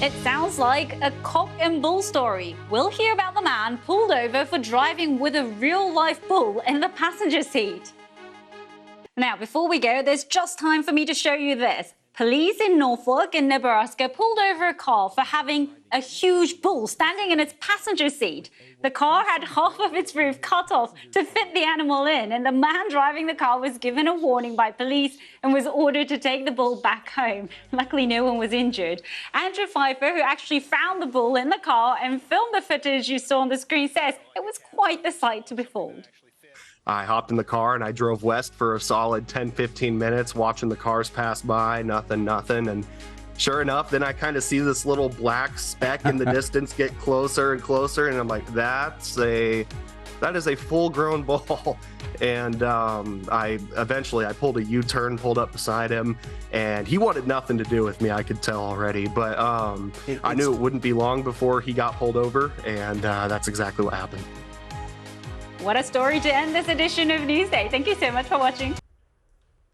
It sounds like a cock and bull story. We'll hear about the man pulled over for driving with a real-life bull in the passenger seat. Now, before we go, there's just time for me to show you this. Police in Norfolk in Nebraska pulled over a car for having a huge bull standing in its passenger seat. The car had half of its roof cut off to fit the animal in, and the man driving the car was given a warning by police and was ordered to take the bull back home. Luckily, no one was injured. Andrew Pfeiffer, who actually found the bull in the car and filmed the footage you saw on the screen, says it was quite the sight to behold. I hopped in the car and I drove west for a solid 10-15 minutes watching the cars pass by, nothing. And sure enough, then I kind of see this little black speck in the distance get closer and closer. And I'm like, that is a full-grown bull. And I pulled a U-turn, pulled up beside him, and he wanted nothing to do with me, I could tell already. But I knew it wouldn't be long before he got pulled over, and that's exactly what happened. What a story to end this edition of Newsday. Thank you so much for watching.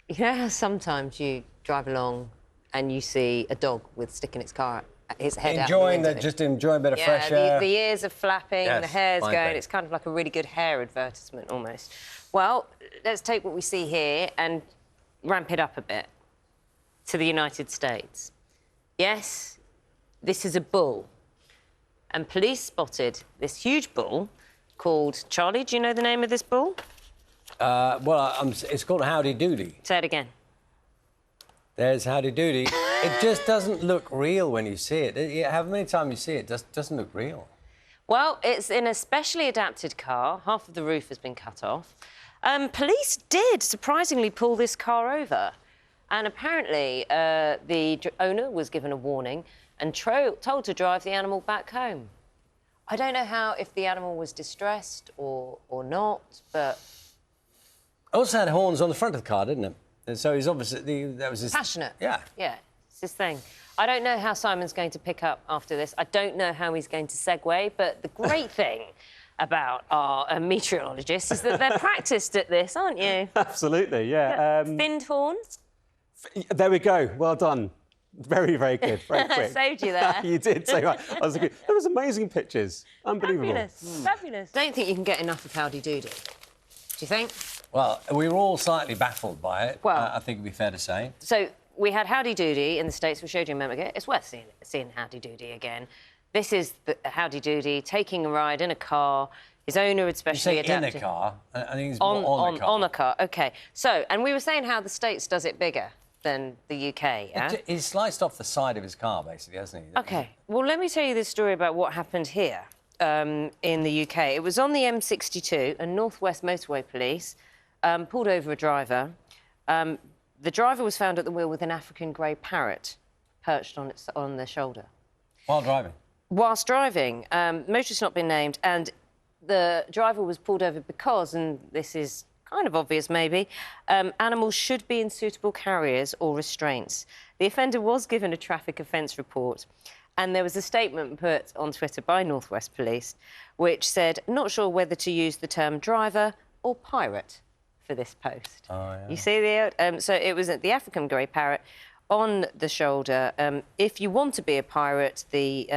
You know how sometimes you drive along and you see a dog with sticking its head enjoying out the window. just enjoying a bit of fresh air. The ears are flapping, Yes, the hair's fine going. thing. It's kind of like a really good hair advertisement almost. Well, let's take what we see here and ramp it up a bit to the United States. Yes, this is a bull. And police spotted this huge bull called Charlie. Do you know the name of this bull? It's called Howdy Doody. Say it again. There's Howdy Doody. It just doesn't look real when you see it. However many times you see it, it doesn't look real. Well, it's in a specially adapted car. Half of the roof has been cut off. Police did, surprisingly, pull this car over. And apparently, the owner was given a warning and told to drive the animal back home. I don't know if the animal was distressed or not, but... It also had horns on the front of the car, didn't it? And so he's obviously... That was his... Passionate. Yeah. Yeah, it's his thing. I don't know how Simon's going to pick up after this. I don't know how he's going to segue, but the great thing about our meteorologists is that they're practised at this, aren't you? Absolutely, yeah. Finned horns? There we go. Well done. Very, very good. Very quick. Saved you there. You did say right. I was looking. There was amazing pictures. Unbelievable. Fabulous. Fabulous. Don't think you can get enough of Howdy Doody. Do you think? Well, we were all slightly baffled by it, Well, I think it'd be fair to say. So we had Howdy Doody in the States. We showed you a moment ago. It's worth seeing Howdy Doody again. This is the Howdy Doody taking a ride in a car. His owner had specially adapted. In a car. I think it's more on a car. On a car, OK. So, and we were saying how the States does it bigger than the UK, yeah? He's sliced off the side of his car, basically, hasn't he? OK. Well, let me tell you this story about what happened here in the UK. It was on the M62, and North West Motorway Police pulled over a driver. The driver was found at the wheel with an African grey parrot perched on their shoulder. While driving? Whilst driving. Motorist not been named, and the driver was pulled over because, and this is kind of obvious maybe, animals should be in suitable carriers or restraints. The offender was given a traffic offence report, and there was a statement put on Twitter by North West Police which said, not sure whether to use the term driver or pirate for this post. Oh, yeah. You see so it was the African grey parrot on the shoulder. If you want to be a pirate, the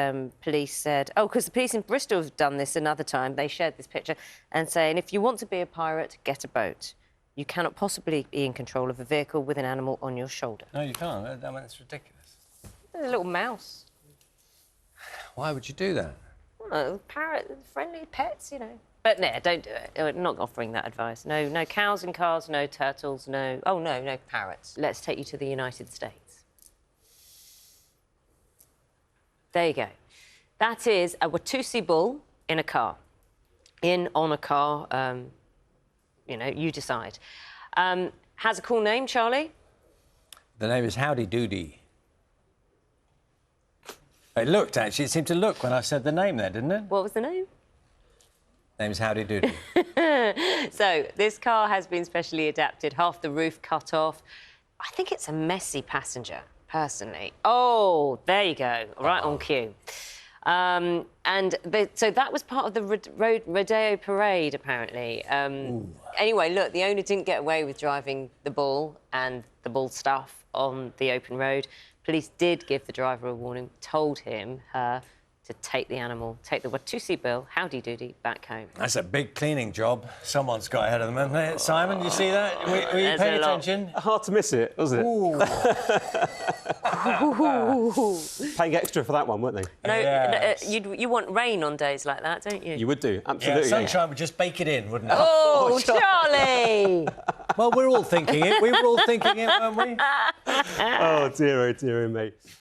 police said... Oh, because the police in Bristol have done this another time. They shared this picture and saying, if you want to be a pirate, get a boat. You cannot possibly be in control of a vehicle with an animal on your shoulder. No, you can't. I mean, it's ridiculous. A little mouse. Why would you do that? Well, parrot, friendly pets, you know. But no, don't do it. We're not offering that advice. No cows in cars, no turtles, no parrots. Let's take you to the United States. There you go. That is a Watusi bull in a car. On a car, you know, you decide. Has a cool name, Charlie? The name is Howdy Doody. It seemed to look when I said the name there, didn't it? What was the name? Name's Howdy Doody. So, this car has been specially adapted, half the roof cut off. I think it's a messy passenger, personally. Oh, there you go, right on cue. So that was part of the rodeo parade, apparently. Anyway, look, the owner didn't get away with driving the bull and the bull stuff on the open road. Police did give the driver a warning, told her to take the Watusi bill, Howdy Doody, back home. That's a big cleaning job. Someone's got ahead of them, haven't they? Simon, you see that? Were you There's paying a lot. attention? Hard to miss it, wasn't it? Paying extra for that one, weren't they? No, Yes. you want rain on days like that, don't you? You would do, Yeah, absolutely. sunshine would just bake it in, wouldn't it? Oh, Charlie! Well, we're all thinking it. We were all thinking it, weren't we? Oh, dear, oh, mate.